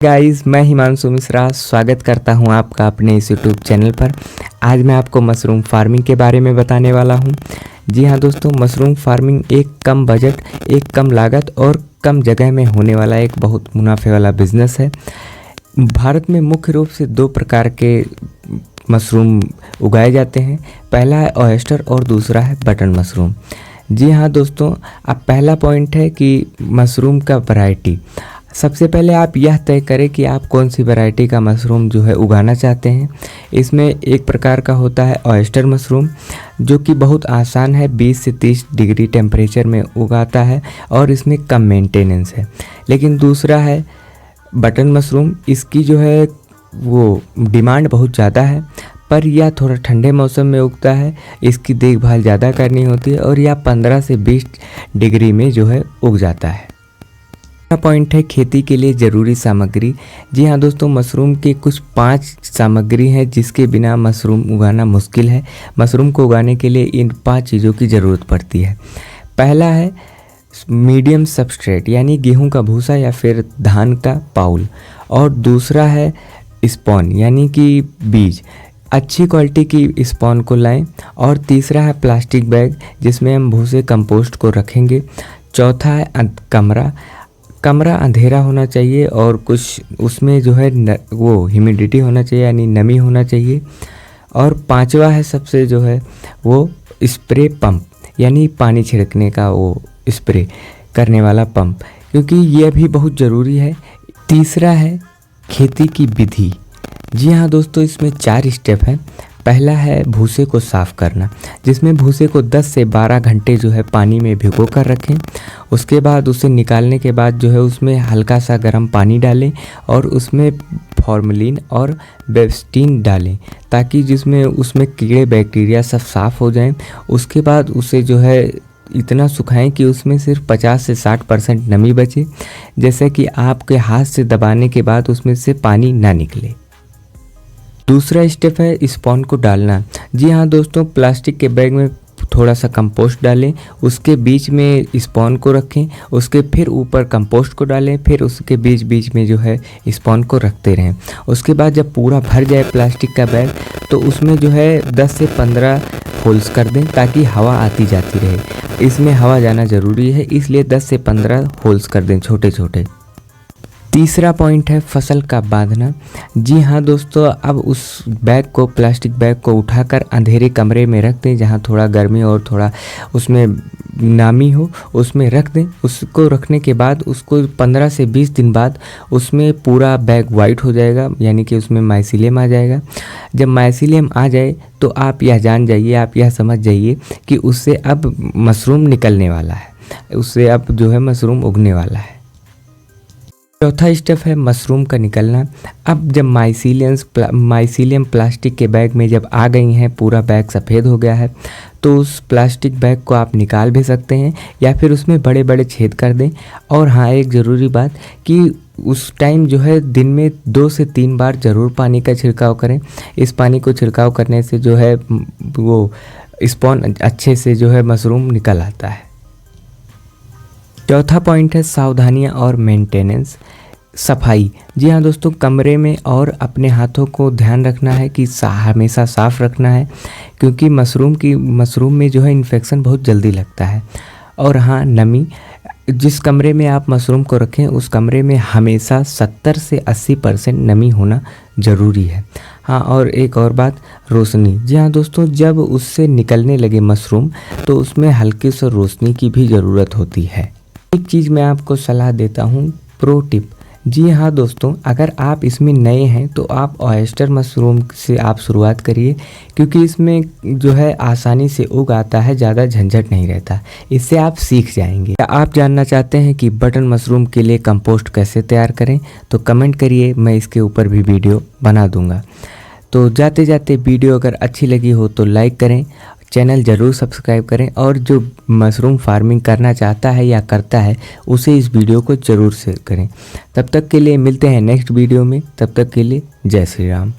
Guys, मैं हिमांशु मिश्रा स्वागत करता हूं आपका अपने इस यूट्यूब चैनल पर। आज मैं आपको मशरूम फार्मिंग के बारे में बताने वाला हूं। जी हां दोस्तों, मशरूम फार्मिंग एक कम बजट, एक कम लागत और कम जगह में होने वाला एक बहुत मुनाफे वाला बिजनेस है। भारत में मुख्य रूप से दो प्रकार के मशरूम उगाए जाते हैं। पहला है ऑयस्टर और दूसरा है बटन मशरूम। जी हाँ दोस्तों, अब पहला पॉइंट है कि मशरूम का वैरायटी। सबसे पहले आप यह तय करें कि आप कौन सी वैरायटी का मशरूम जो है उगाना चाहते हैं। इसमें एक प्रकार का होता है ऑयस्टर मशरूम, जो कि बहुत आसान है, 20 से 30 डिग्री टेम्परेचर में उगाता है और इसमें कम मेंटेनेंस है। लेकिन दूसरा है बटन मशरूम। इसकी जो है वो डिमांड बहुत ज़्यादा है, पर यह थोड़ा ठंडे मौसम में उगता है। इसकी देखभाल ज़्यादा करनी होती है और यह 15 से 20 डिग्री में जो है उग जाता है। पॉइंट है खेती के लिए ज़रूरी सामग्री। जी हाँ दोस्तों, मशरूम के कुछ 5 सामग्री हैं जिसके बिना मशरूम उगाना मुश्किल है। मशरूम को उगाने के लिए इन 5 चीज़ों की ज़रूरत पड़ती है। पहला है मीडियम सबस्ट्रेट, यानी गेहूं का भूसा या फिर धान का पाउल। और दूसरा है स्पॉन, यानी कि बीज। अच्छी क्वालिटी की स्पॉन को लाएं। और तीसरा है प्लास्टिक बैग, जिसमें हम भूसे कंपोस्ट को रखेंगे। चौथा है कमरा अंधेरा होना चाहिए और कुछ उसमें जो है वो ह्यूमिडिटी होना चाहिए, यानी नमी होना चाहिए। और पांचवा है सबसे जो है वो स्प्रे पंप, यानी पानी छिड़कने का वो स्प्रे करने वाला पंप, क्योंकि ये भी बहुत ज़रूरी है। तीसरा है खेती की विधि। जी हाँ दोस्तों, इसमें 4 स्टेप हैं। पहला है भूसे को साफ़ करना, जिसमें भूसे को 10 से 12 घंटे जो है पानी में भिगो कर रखें। उसके बाद उसे निकालने के बाद जो है उसमें हल्का सा गर्म पानी डालें और उसमें फॉर्मलिन और बेब्स्टीन डालें, ताकि जिसमें उसमें कीड़े बैक्टीरिया सब साफ़ हो जाएं। उसके बाद उसे जो है इतना सुखाएं कि उसमें सिर्फ 50 से 60% नमी बचे, जैसे कि आपके हाथ से दबाने के बाद उसमें से पानी ना निकले। दूसरा स्टेप है स्पॉन को डालना। जी हाँ दोस्तों, प्लास्टिक के बैग में थोड़ा सा कंपोस्ट डालें, उसके बीच में स्पॉन को रखें, उसके फिर ऊपर कंपोस्ट को डालें, फिर उसके बीच बीच में जो है स्पॉन को रखते रहें। उसके बाद जब पूरा भर जाए प्लास्टिक का बैग, तो उसमें जो है 10 से 15 होल्स कर दें, ताकि हवा आती जाती रहे। इसमें हवा जाना ज़रूरी है, इसलिए 10 से 15 होल्स कर दें छोटे छोटे। तीसरा पॉइंट है फसल का बांधना। जी हाँ दोस्तों, अब उस बैग को, प्लास्टिक बैग को उठाकर अंधेरे कमरे में रख दें, जहाँ थोड़ा गर्मी और थोड़ा उसमें नामी हो, उसमें रख दें। उसको रखने के बाद उसको 15 से 20 दिन बाद उसमें पूरा बैग वाइट हो जाएगा, यानी कि उसमें माइसीलियम आ जाएगा। जब माइसीलियम आ जाए तो आप यह जान जाइए, आप यह समझ जाइए कि उससे अब मशरूम निकलने वाला है, उससे अब जो है मशरूम उगने वाला है। चौथा स्टेप है मशरूम का निकलना। अब जब माइसीलियम प्लास्टिक के बैग में जब आ गई हैं, पूरा बैग सफ़ेद हो गया है, तो उस प्लास्टिक बैग को आप निकाल भी सकते हैं या फिर उसमें बड़े बड़े छेद कर दें। और हाँ, एक ज़रूरी बात कि उस टाइम जो है दिन में 2 से 3 बार ज़रूर पानी का छिड़काव करें। इस पानी को छिड़काव करने से जो है वो स्पॉन अच्छे से जो है मशरूम निकल आता है। चौथा पॉइंट है सावधानियां और मेंटेनेंस, सफाई। जी हाँ दोस्तों, कमरे में और अपने हाथों को ध्यान रखना है कि हमेशा साफ़ रखना है, क्योंकि मशरूम में जो है इन्फेक्शन बहुत जल्दी लगता है। और हाँ, नमी। जिस कमरे में आप मशरूम को रखें, उस कमरे में हमेशा 70 से 80% नमी होना ज़रूरी है। हाँ, और एक और बात, रोशनी। जी हाँ दोस्तों, जब उससे निकलने लगे मशरूम, तो उसमें हल्की सी रोशनी की भी ज़रूरत होती है। एक चीज़ मैं आपको सलाह देता हूँ, प्रो टिप। जी हाँ दोस्तों, अगर आप इसमें नए हैं तो आप ऑयस्टर मशरूम से आप शुरुआत करिए, क्योंकि इसमें जो है आसानी से उग आता है, ज़्यादा झंझट नहीं रहता। इससे आप सीख जाएंगे। आप जानना चाहते हैं कि बटन मशरूम के लिए कंपोस्ट कैसे तैयार करें, तो कमेंट करिए, मैं इसके ऊपर भी वीडियो बना दूँगा। तो जाते जाते वीडियो अगर अच्छी लगी हो तो लाइक करें, चैनल ज़रूर सब्सक्राइब करें, और जो मशरूम फार्मिंग करना चाहता है या करता है उसे इस वीडियो को ज़रूर शेयर करें। तब तक के लिए मिलते हैं नेक्स्ट वीडियो में। तब तक के लिए जय श्री राम।